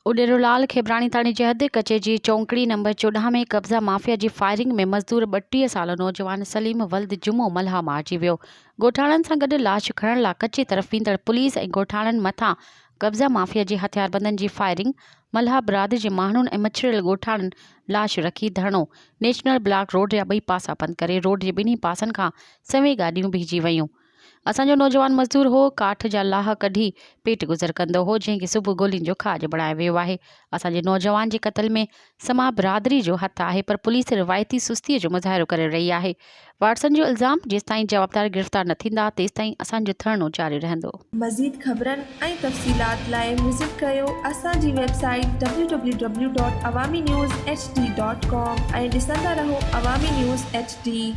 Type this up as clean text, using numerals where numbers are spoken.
उडेरोलाल खेब्राणी थाणे जे हद कचे जी चौंकड़ी नंबर 14 में कब्ज़ा माफ़िया जी फायरिंग में मज़दूर 32 साल नौजवान सलीम वल्द जुमो मल्हा मारिजी वियो। ॻोठाणनि सां गॾु लाश खणण लाइ कचे तरफ़ ईंदड़ पुलिस ऐं ॻोठाणनि मथां कब्ज़ा माफ़िया जी हथियारबंदनि जी फायरिंग, मल्हा बिरादरी जे माण्हुनि ऐं मछड़ियल ॻोठाणनि लाश रखी धरणो नेशनल ब्लॉक रोड जा ॿई पासा बंदि करे रोड जे ॿिन्ही पासनि खां सवें गाॾियूं बीहजी वयूं। असांजो नौजवान मज़दूर हो, काठ जा लाह कढी पेट गुज़र कंदो हो, जंहिंखे सुबुह गोलियुनि जो खाज बणायो वियो आहे। असांजे नौजवान जे क़त्ल में समा बिरादरी जो हथु आहे, पर पुलिस रिवायती सुस्तीअ जो मुज़ाहिरो करे रही आहे। वाटसन जो इल्ज़ाम, जेसिताईं जवाबदार गिरफ़्तार न थींदा तेसिताईं असांजो धरणो जारी रहंदो। मज़ीद ख़बरनि ऐं तफ़सीलात लाइ विज़िट कयो असांजी वेबसाइट www.awamiNewsHD.com ऐं ॾिसंदा रहो अवामी न्यूज़ HD।